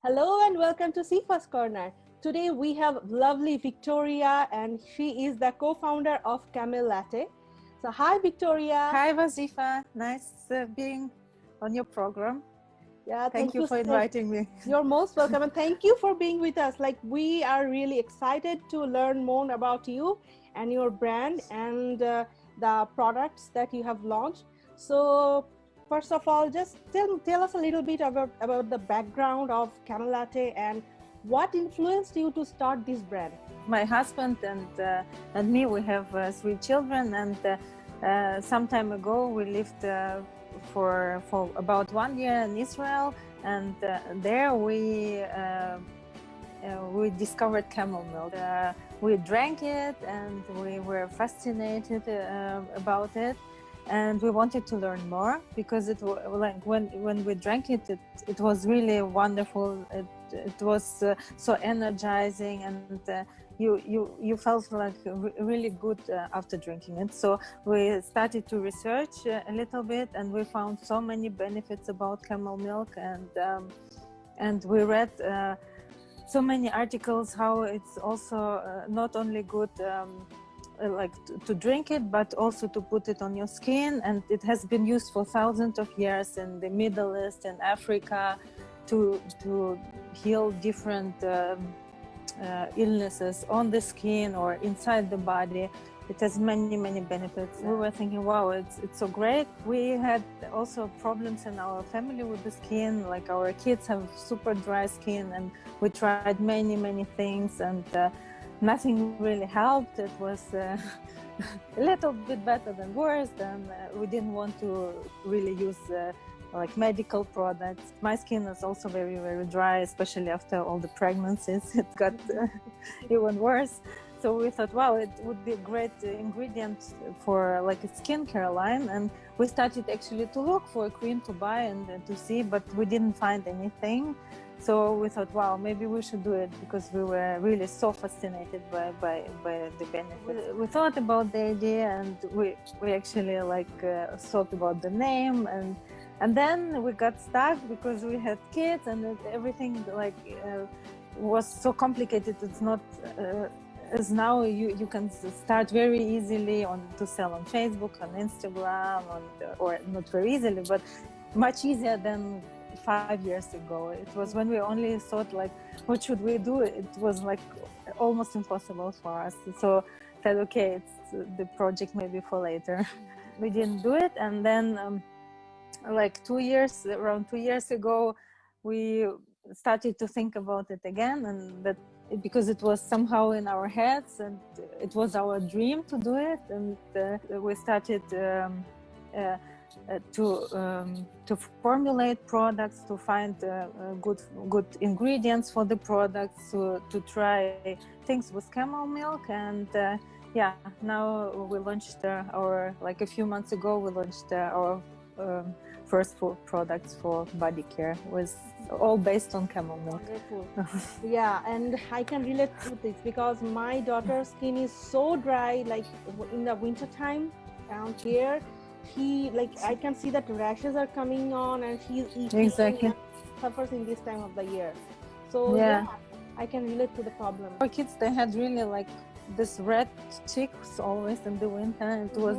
Hello and welcome to Sifa's Corner. Today we have lovely Victoria and she is the co-founder of Cammellatte. So hi Victoria. Hi Sifa, nice being on your program. Yeah, thank you for inviting me. You're most welcome and thank you for being with us. We are really excited to learn more about you and your brand and the products that you have launched. So first of all, just tell us a little bit about the background of Cammellatte and what influenced you to start this brand. My husband and me, we have 3 children, and some time ago we lived for about 1 year in Israel, and there we discovered camel milk. We drank it and we were fascinated about it. And we wanted to learn more because it like when we drank it, it was really wonderful. It was so energizing, and you felt like really good after drinking it. So we started to research a little bit, and we found so many benefits about camel milk, and we read so many articles how it's also not only good. Like to drink it, but also to put it on your skin, and it has been used for thousands of years in the Middle East and Africa to heal different illnesses on the skin or inside the body. It has many benefits. We were thinking, wow, it's so great. We had also problems in our family with the skin, like our kids have super dry skin, and we tried many things, and nothing really helped. It was a little bit better than worse. Then we didn't want to really use like medical products. My skin is also very dry, especially after all the pregnancies. It got even worse. So we thought, wow, it would be a great ingredient for like a skincare line. And we started actually to look for a cream to buy and to see, but we didn't find anything. So we thought, wow, maybe we should do it, because we were really so fascinated by the benefits. We thought about the idea, and we actually thought about the name, and then we got stuck because we had kids, and everything was so complicated. It's not as now you can start very easily to sell on Facebook, on Instagram, or not very easily, but much easier than 5 years ago. It was when we only thought like, what should we do? It was like almost impossible for us. So said, okay, it's the project maybe for later. We didn't do it, and then around 2 years ago, we started to think about it again, and that because it was somehow in our heads, and it was our dream to do it, and we started to formulate products, to find good ingredients for the products, to try things with camel milk, and now we launched a few months ago we launched our first 4 products for body care, was all based on camel milk. Yeah, and I can relate to this because my daughter's skin is so dry, like in the winter time around here. I can see that rashes are coming on, and she's eating and suffers in this time of the year. So yeah, I can relate to the problem. Our kids, they had really like this red cheeks always in the winter. It was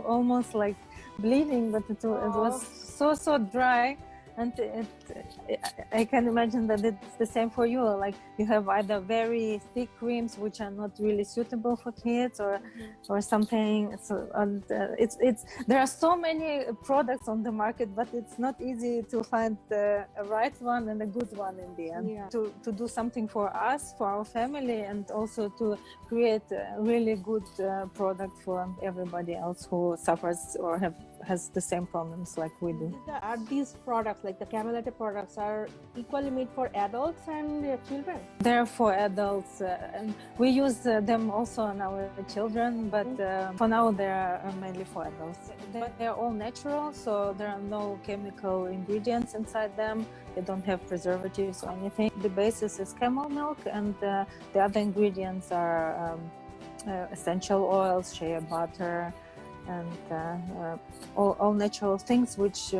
almost like bleeding, but it was so dry. And I can imagine that it's the same for you. Like you have either very thick creams which are not really suitable for kids, or something. So there are so many products on the market, but it's not easy to find a right one and a good one in the end. Yeah. To do something for us, for our family, and also to create a really good product for everybody else who suffers or has the same problems like we do. Are these products, like the Cammellatte products, are equally made for adults and children? They're for adults, and we use them also on our children, but for now they're mainly for adults. They're all natural, so there are no chemical ingredients inside them. They don't have preservatives or anything. The basis is camel milk, and the other ingredients are essential oils, shea butter, and all natural things which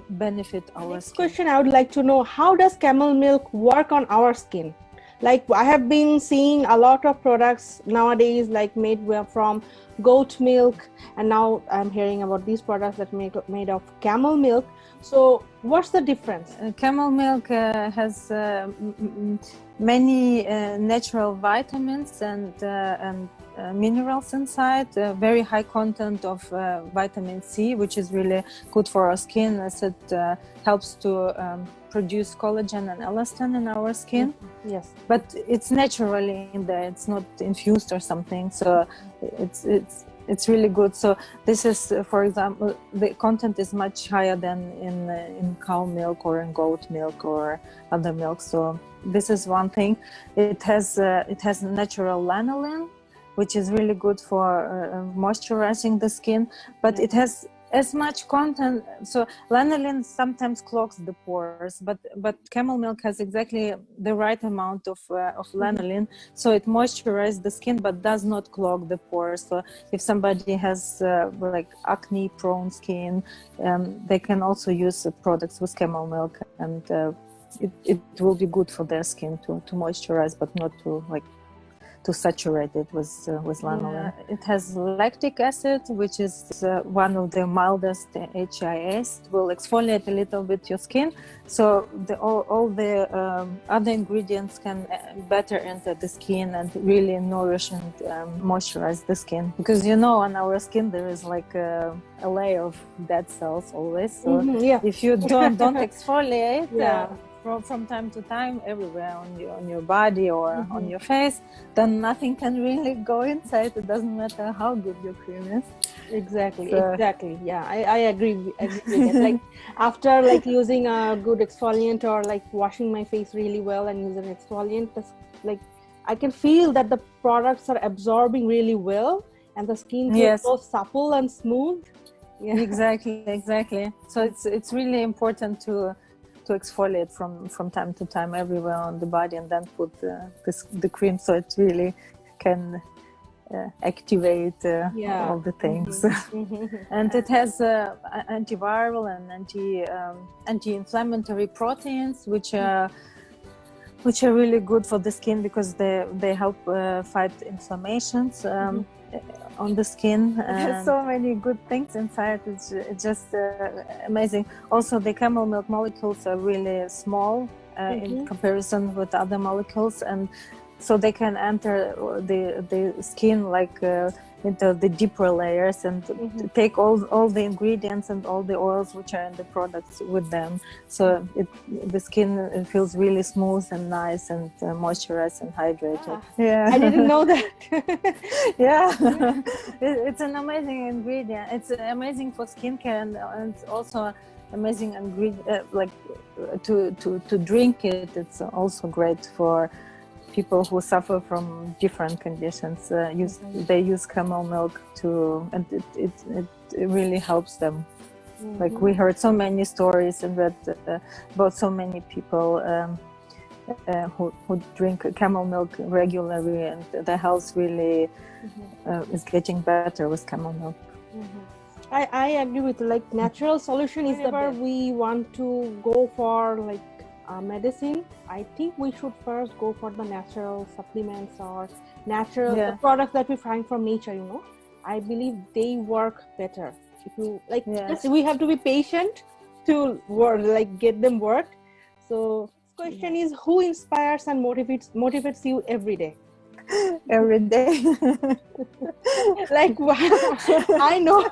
benefit our Next skin. question I would like to know, how does camel milk work on our skin? Like I have been seeing a lot of products nowadays like made from goat milk, and now I'm hearing about these products that made of camel milk. So what's the difference? Camel milk has many natural vitamins and minerals inside, very high content of vitamin C, which is really good for our skin, as it helps to produce collagen and elastin in our skin. Yes, but it's naturally in there, it's not infused or something, so it's really good. So this is, for example, the content is much higher than in cow milk or in goat milk or other milk. So this is one thing. It has natural lanolin, which is really good for moisturizing the skin, but it has as much content. So lanolin sometimes clogs the pores, but camel milk has exactly the right amount of lanolin, so it moisturizes the skin but does not clog the pores. So if somebody has like acne prone skin, they can also use products with camel milk, and it will be good for their skin to moisturize, but not to to saturate it with lanolin. It has lactic acid, which is one of the mildest HIAs. It will exfoliate a little bit your skin, so all the other ingredients can better enter the skin and really nourish and moisturize the skin. Because on our skin there is like a layer of dead cells always. So if you don't exfoliate, from time to time everywhere on your body or on your face, then nothing can really go inside. It doesn't matter how good your cream is. Exactly. Yeah, I agree with that. Like after using a good exfoliant or like washing my face really well and using exfoliant, like I can feel that the products are absorbing really well and the skin feels so supple and smooth. Exactly. So it's really important to exfoliate from time to time everywhere on the body, and then put the cream, so it really can activate all the things. And it has antiviral and anti-inflammatory proteins, which are really good for the skin, because they help fight inflammations on the skin. It has so many good things inside. It's just amazing. Also, the camel milk molecules are really small in comparison with other molecules, and so they can enter the skin into the deeper layers and take all the ingredients and all the oils which are in the products with them. So the skin feels really smooth and nice and moisturized and hydrated. I didn't know that. It's an amazing ingredient. It's amazing for skincare, and it's also amazing ingredient to drink it. It's also great for people who suffer from different conditions. They use camel milk and it really helps them. Like we heard so many stories and read about so many people who drink camel milk regularly, and their health really is getting better with camel milk. I agree with natural solution is whenever we want to go for medicine. I think we should first go for the natural supplements or natural products that we find from nature. I believe they work better. If you we have to be patient to get them worked. So question is, who inspires and motivates you every day? Every day. I know,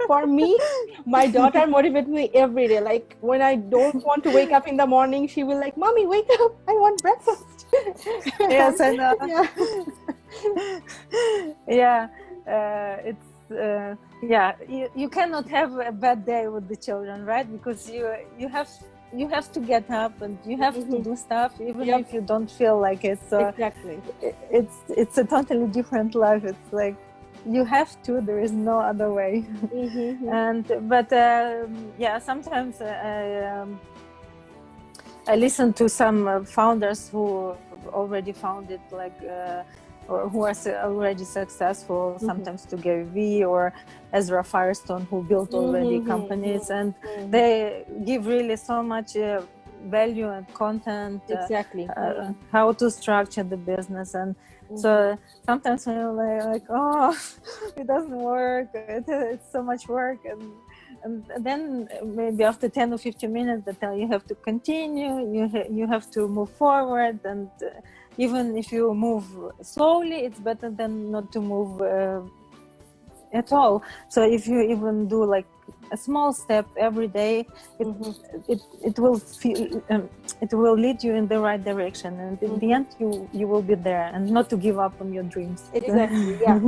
for me, my daughter motivates me every day. Like when I don't want to wake up in the morning, she will Mommy, wake up, I want breakfast. Yes, I know. You cannot have a bad day with the children, right? Because you have to get up and you have to do stuff even if you don't feel like it. So exactly, it's a totally different life. It's like you have to. There is no other way. But sometimes I listen to some founders who already found it or who are already successful, sometimes to Gary Vee or Ezra Firestone, who built already companies, and they give really so much value and content, exactly, how to structure the business. And so sometimes I'm like, oh, it doesn't work, it's so much work, and then maybe after 10 or 15 minutes they tell you have to continue, you have to move forward, and even if you move slowly, it's better than not to move at all. So if you even do like a small step every day, it will feel it will lead you in the right direction, and in the end you will be there, and not to give up on your dreams. Exactly. Yeah,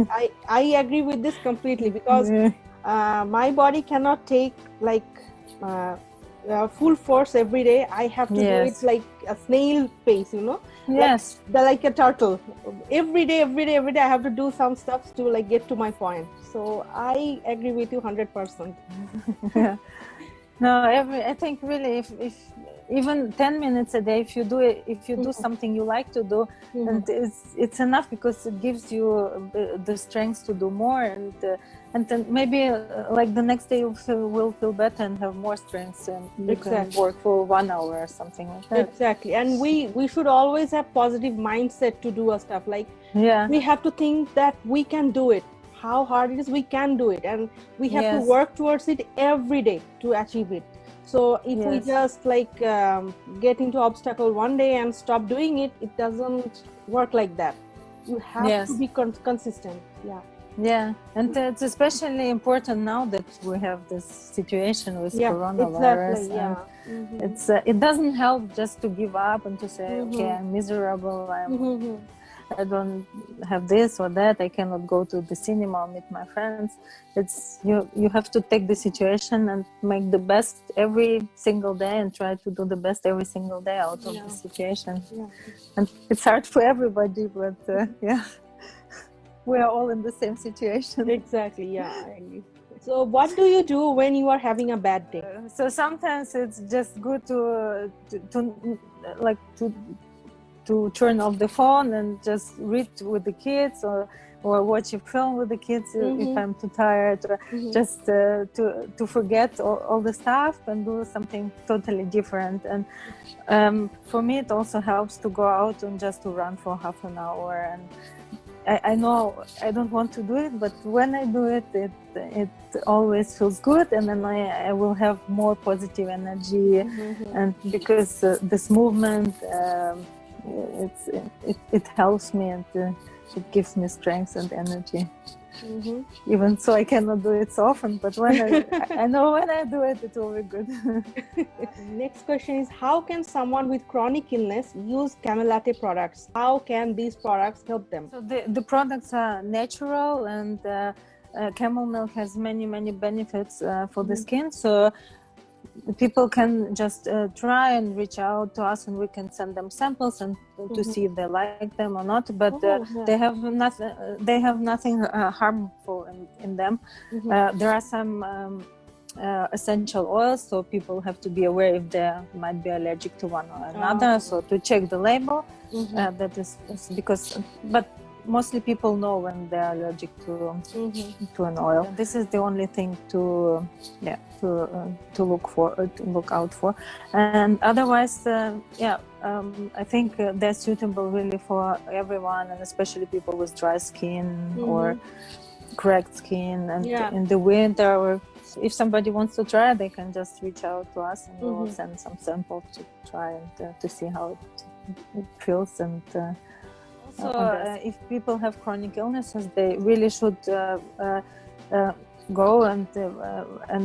I agree with this completely, because my body cannot take like full force every day. I have to do it like a snail pace, you know. Yes. Like a turtle. Every day I have to do some stuff to like get to my point. So I agree with you 100%. Yeah. No, I think really if even 10 minutes a day, if you do it, if you do something you like to do, and it's enough, because it gives you the strength to do more, and then maybe like the next day you will feel better and have more strength, and you can work for 1 hour or something like that. Exactly. And we should always have positive mindset to do our stuff. Like we have to think that we can do it. How hard it is, we can do it, and we have to work towards it every day to achieve it. So if we just like get into obstacle one day and stop doing it, it doesn't work like that. You have to be consistent. Yeah, and it's especially important now that we have this situation with coronavirus. Exactly, it's it doesn't help just to give up and to say, okay, I'm miserable, I don't have this or that, I cannot go to the cinema or meet my friends. It's you have to take the situation and make the best every single day, and try to do the best every single day out of the situation. And it's hard for everybody, but we are all in the same situation. Exactly, I agree. So what do you do when you are having a bad day? So sometimes it's just good to turn off the phone and just read with the kids, or watch a film with the kids if I'm too tired, or just to forget all the stuff and do something totally different. And for me it also helps to go out and just to run for half an hour. And I know I don't want to do it, but when I do it, it always feels good, and then I will have more positive energy. And because this movement, it helps me, and it gives me strength and energy. Even so, I cannot do it so often, but when I know when I do it, it will be good. Next question is, how can someone with chronic illness use Cammellatte products? How can these products help them? So the products are natural, and camel milk has many benefits for the skin. So people can just try and reach out to us, and we can send them samples and to see if they like them or not. But they have nothing harmful in them. There are some essential oils, so people have to be aware if they might be allergic to one or another. So to check the label, that is because, but mostly people know when they're allergic to an oil. This is the only thing to look out for. And otherwise, I think they're suitable really for everyone, and especially people with dry skin or cracked skin. And in the winter, or if somebody wants to try, they can just reach out to us, and we'll send some samples to try and to see how it feels. And so if people have chronic illnesses, they really should go and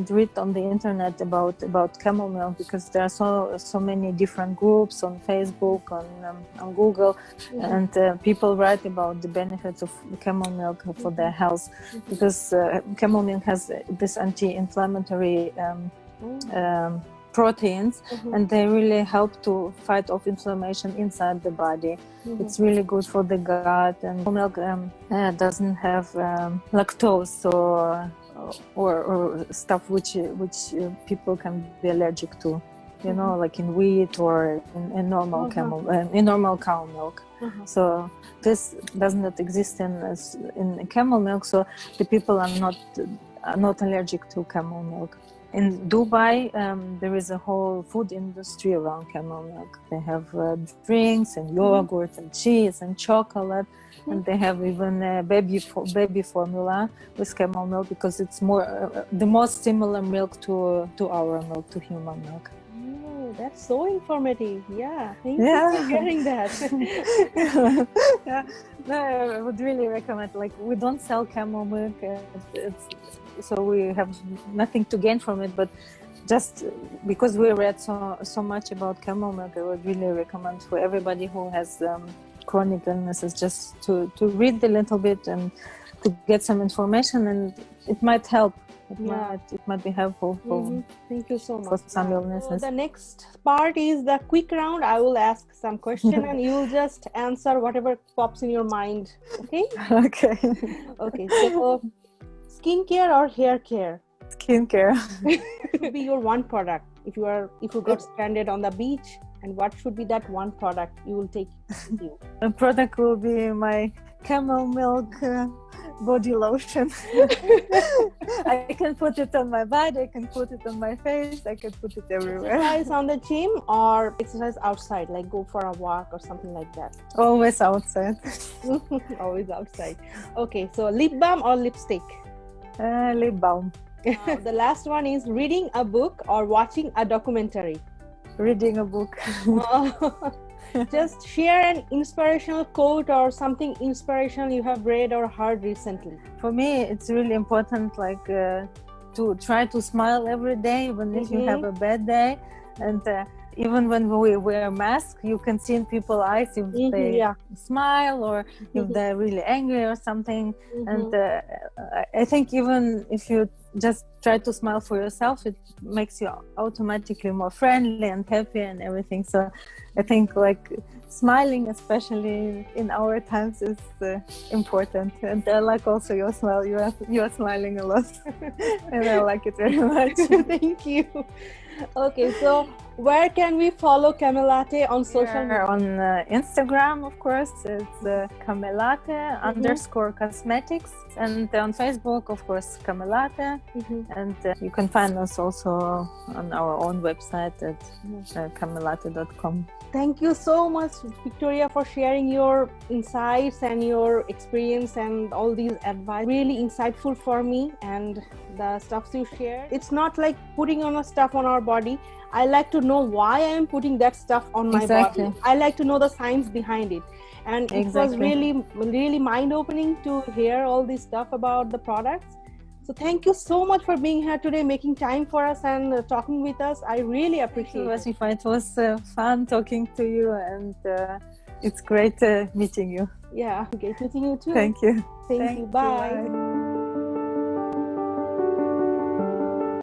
read on the internet about camel milk, because there are so many different groups on Facebook, on Google, and people write about the benefits of camel milk for their health, because camel milk has this anti-inflammatory proteins, and they really help to fight off inflammation inside the body. It's really good for the gut, and milk doesn't have lactose or stuff which people can be allergic to. you know, like in wheat or in normal normal cow milk. So this does not exist in camel milk. So the people are not allergic to camel milk. In Dubai, there is a whole food industry around camel milk. They have drinks and yogurt and cheese and chocolate, and they have even a baby formula with camel milk because it's more the most similar milk to our milk, to human milk. Oh, that's so informative. Yeah, thank you for sharing that. Yeah, no, I would really recommend. Like, we don't sell camel milk. So we have nothing to gain from it, but just because we read so much about camel milk, I would really recommend for everybody who has chronic illnesses just to read a little bit and to get some information, and it might help. It might be helpful for, thank you so much, for some illnesses. So the next part is the quick round. I will ask some question and you'll just answer whatever pops in your mind. Okay? Okay. Okay, so skincare or hair care? Skincare. What would be your one product if you got stranded on the beach, and what should be that one product you will take with you? The product will be my camel milk body lotion. I can put it on my body, I can put it on my face, I can put it everywhere. Exercise on the gym or exercise outside, like go for a walk or something like that? Always outside. Always outside. Okay, so lip balm or lipstick? Lip balm. The last one is reading a book or watching a documentary? Reading a book. Just share an inspirational quote or something inspirational you have read or heard recently. For me, it's really important, like to try to smile every day, even if you have a bad day. And even when we wear masks, you can see in people's eyes if they smile or if they're really angry or something. And I think even if you just try to smile for yourself, it makes you automatically more friendly and happy and everything. So I think like smiling, especially in our times, is important. And I like also your smile. You are smiling a lot, and I like it very much. Thank you. Okay, so where can we follow Cammellatte on social media? On Instagram, of course, it's Cammellatte _cosmetics, and on Facebook, of course, Cammellatte. And you can find us also on our own website at cammellatte.com. Thank you so much, Viktoria, for sharing your insights and your experience and all these advice. Really insightful for me, and the stuff you share. It's not like putting on a stuff on our body. I like to know why I am putting that stuff on my body. I like to know the science behind it. And it was really, really mind-opening to hear all this stuff about the products. So thank you so much for being here today, making time for us and talking with us. I really appreciate it. Sifa, it was fun talking to you, and it's great meeting you. Yeah, great meeting you too. Thank you. Thank you. Bye.